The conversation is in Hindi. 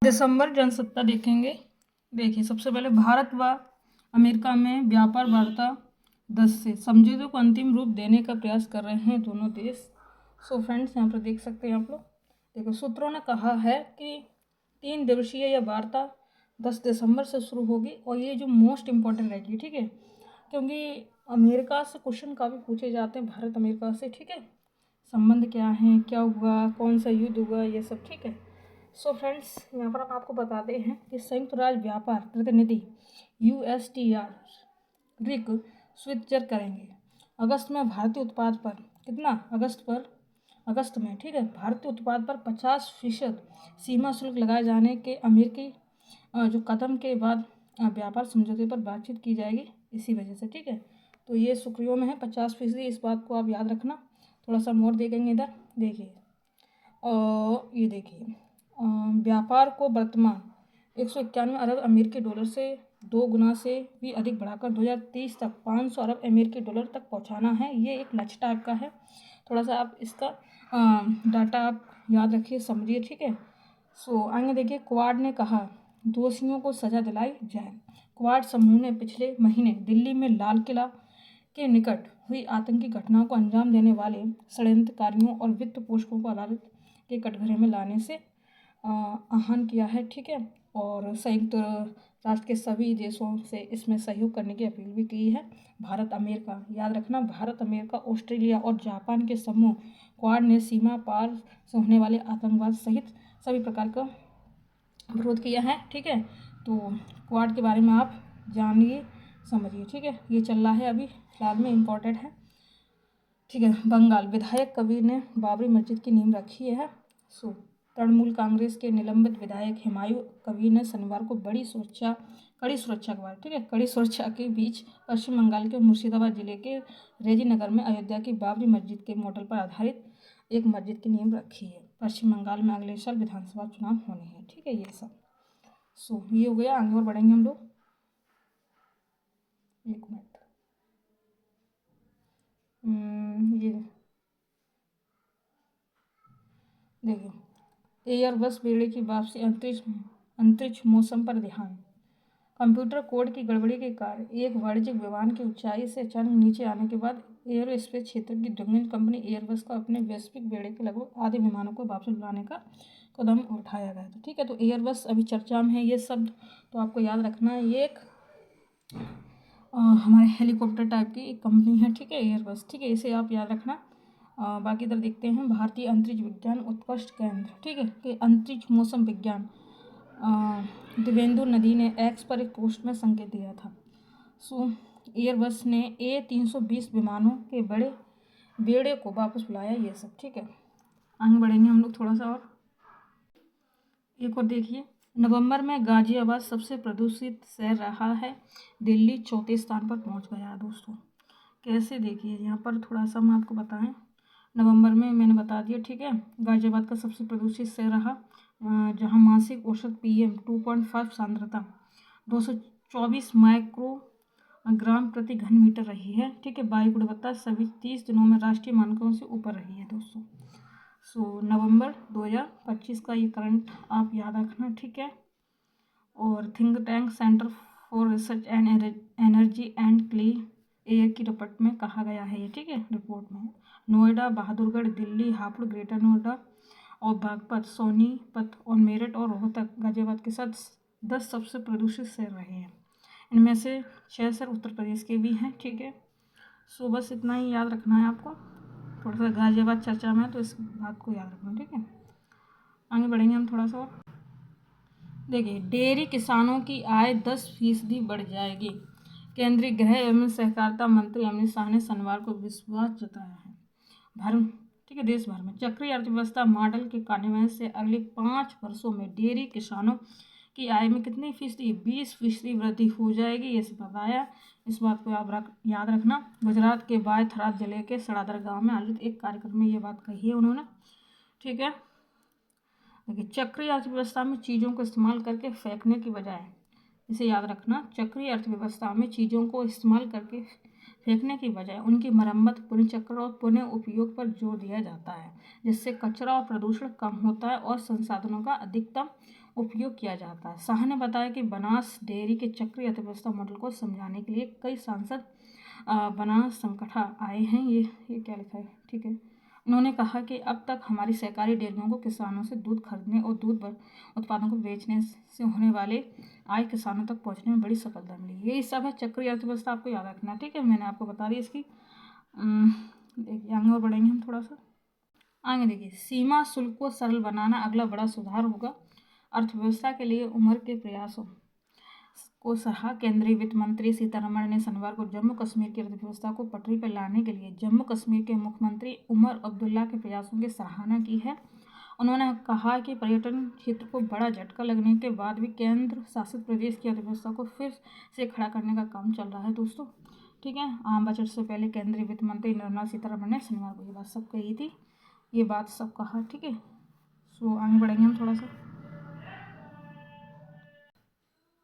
दिसंबर जनसत्ता देखेंगे। देखिए, सबसे पहले भारत व अमेरिका में व्यापार वार्ता 10 से समझौते को अंतिम रूप देने का प्रयास कर रहे हैं दोनों देश। सो फ्रेंड्स, यहाँ पर देख सकते हैं आप लोग। देखो, सूत्रों ने कहा है कि 3 दिवसीय यह वार्ता 10 दिसंबर से शुरू होगी और ये जो मोस्ट इम्पॉर्टेंट रहेगी, ठीक है, क्योंकि अमेरिका से क्वेश्चन काफ़ी पूछे जाते हैं, भारत अमेरिका से, ठीक है। संबंध क्या है, क्या हुआ, कौन सा युद्ध हुआ, ये सब, ठीक है। सो फ्रेंड्स, यहाँ पर हम आपको बताते हैं कि संयुक्त राज्य व्यापार प्रतिनिधि USTR रिक स्विट्जर करेंगे अगस्त में भारतीय उत्पाद पर कितना, अगस्त में, ठीक है, भारतीय उत्पाद पर 50% सीमा शुल्क लगाए जाने के अमेरिकी जो कदम के बाद व्यापार समझौते पर बातचीत की जाएगी इसी वजह से, ठीक है। तो ये सुर्खियों में है 50%, इस बात को आप याद रखना। थोड़ा सा मोर देखेंगे इधर, देखिए, और ये देखिए, व्यापार को वर्तमान 191 अरब अमेरिकी डॉलर से 2 गुना से भी अधिक बढ़ाकर 2030 तक 500 अरब अमेरिकी डॉलर तक पहुंचाना है। ये एक लक्ष्य टाइप का है। थोड़ा सा आप इसका डाटा आप याद रखिए, समझिए, ठीक है। सो आगे देखिए, क्वाड ने कहा दोषियों को सजा दिलाई जाए। क्वाड समूह ने पिछले महीने दिल्ली में लाल किला के निकट हुई आतंकी घटनाओं को अंजाम देने वाले षड्यंत्रकारियों और वित्त पोषकों को अदालत के कटघरे में लाने से आह्वान किया है, ठीक है। और संयुक्त राष्ट्र के सभी देशों से इसमें सहयोग करने की अपील भी की है। भारत अमेरिका, याद रखना, भारत अमेरिका, ऑस्ट्रेलिया और जापान के समूह क्वाड ने सीमा पार से होने वाले आतंकवाद सहित सभी प्रकार का विरोध किया है, ठीक है। तो क्वाड के बारे में आप जानिए, समझिए, ठीक है। ये चल रहा है अभी फिलहाल में, इम्पोर्टेंट है, ठीक है। बंगाल विधायक कबीर ने बाबरी मस्जिद की नींव रखी है। सो तृणमूल कांग्रेस के निलंबित विधायक हुमायूं कबीर ने शनिवार को कड़ी सुरक्षा के बीच पश्चिम बंगाल के मुर्शिदाबाद जिले के रेजी नगर में अयोध्या की बाबरी मस्जिद के मॉडल पर आधारित एक मस्जिद की नींव रखी है। पश्चिम बंगाल में अगले साल विधानसभा चुनाव होने हैं, ठीक है, ये सब। सो ये हो गया, आगे और बढ़ेंगे हम लोग। एक मिनट, ये देखिए, एयरबस बेड़े की वापसी, अंतरिक्ष मौसम पर ध्यान। कंप्यूटर कोड की गड़बड़ी के कारण एक वाणिज्यिक विमान की ऊंचाई से अचानक नीचे आने के बाद एयरोस्पेस क्षेत्र की दिग्गज कंपनी एयरबस का अपने वैश्विक बेड़े के लगभग आधे विमानों को वापस बुलाने का कदम उठाया गया था, ठीक है। तो एयरबस अभी चर्चा में है, ये शब्द तो आपको याद रखना है। ये एक हमारे हेलीकॉप्टर टाइप की एक कंपनी है, ठीक है, एयरबस, ठीक है, इसे आप याद रखना। बाकी इधर देखते हैं, भारतीय अंतरिक्ष विज्ञान उत्कृष्ट केंद्र, ठीक है, कि अंतरिक्ष मौसम विज्ञान देवेंदु नदी ने एक्स पर एक पोस्ट में संकेत दिया था। सो एयरबस ने A320 विमानों के बड़े बेड़े को वापस बुलाया, ये सब, ठीक है। आगे बढ़ेंगे हम लोग थोड़ा सा और। एक और देखिए, नवंबर में गाजियाबाद सबसे प्रदूषित शहर रहा है, दिल्ली चौथे स्थान पर पहुंच गया है दोस्तों। कैसे, देखिए यहाँ पर थोड़ा सा हम आपको बताएं। नवंबर में मैंने बता दिया, ठीक है, गाजियाबाद का सबसे प्रदूषित शहर रहा, जहां मासिक औसत PM 2.5 सांद्रता 224 माइक्रोग्राम प्रति घन मीटर रही है, ठीक है। वायु गुणवत्ता सभी 30 दिनों में राष्ट्रीय मानकों से ऊपर रही है दोस्तों। सो नवंबर 2025 का ये करंट आप याद रखना, ठीक है। और think tank centre for research and energy and clean air की रिपोर्ट में कहा गया है ये, ठीक है, रिपोर्ट में नोएडा, बहादुरगढ़, दिल्ली, हापुड़, ग्रेटर नोएडा और बागपत, सोनीपत और मेरठ और रोहतक गाजियाबाद के साथ 10 सबसे प्रदूषित शहर रहे हैं। इनमें से 6 शहर उत्तर प्रदेश के भी हैं, ठीक है। सो बस इतना ही याद रखना है आपको। थोड़ा सा गाजियाबाद चर्चा में है तो इस बात को याद रखना, ठीक है। आगे बढ़ेंगे हम थोड़ा सा और। देखिए, डेयरी किसानों की आय 10% बढ़ जाएगी, केंद्रीय गृह एवं सहकारिता मंत्री अमित शाह ने शनिवार को विश्वास जताया है। ठीक है, देश भर में चक्रीय अर्थव्यवस्था मॉडल के कार्यान्वयन से अगले 5 वर्षों में डेयरी किसानों की आय में कितनी फीसदी, 20% वृद्धि हो जाएगी, ये बताया। इस बात को आप याद रखना। गुजरात के बाय थराद जिले के सड़ादर गांव में आयोजित एक कार्यक्रम में ये बात कही है उन्होंने, ठीक है। देखिए, चक्रीय अर्थव्यवस्था में चीज़ों को इस्तेमाल करके फेंकने की बजाय, इसे याद रखना, चक्रीय अर्थव्यवस्था में चीज़ों को इस्तेमाल करके फेंकने की बजाय उनकी मरम्मत, पुनर्चक्र और पुनः उपयोग पर जोर दिया जाता है, जिससे कचरा और प्रदूषण कम होता है और संसाधनों का अधिकतम उपयोग किया जाता है। शाह ने बताया कि बनास डेयरी के चक्रीय अर्थव्यवस्था मॉडल को समझाने के लिए कई सांसद बनास संगठन आए हैं। ये क्या लिखा है, ठीक है। उन्होंने कहा कि अब तक हमारी सहकारी डेयरियों को किसानों से दूध खरीदने और दूध उत्पादों को बेचने से होने वाले आय किसानों तक पहुंचने में बड़ी सफलता मिली। यही सब है चक्रीय अर्थव्यवस्था, आपको याद रखना, ठीक है। मैंने आपको बता दी इसकी। देखिए आगे और बढ़ेंगे हम थोड़ा सा आगे। देखिए सीमा शुल्क को सरल बनाना अगला बड़ा सुधार होगा। अर्थव्यवस्था के लिए उमर के प्रयासों को सराहा। केंद्रीय वित्त मंत्री सीतारमण ने शनिवार को जम्मू कश्मीर की अर्थव्यवस्था को पटरी पर लाने के लिए जम्मू कश्मीर के मुख्यमंत्री उमर अब्दुल्ला के प्रयासों की सराहना की है। उन्होंने कहा कि पर्यटन क्षेत्र को बड़ा झटका लगने के बाद भी केंद्र शासित प्रदेश की अर्थव्यवस्था को फिर से खड़ा करने का काम चल रहा है दोस्तों, ठीक है। आम बजट से पहले केंद्रीय वित्त मंत्री निर्मला सीतारमण ने शनिवार को ये बात सब कही थी, ये बात सब कहा, ठीक है। सो आगे बढ़ेंगे हम थोड़ा सा।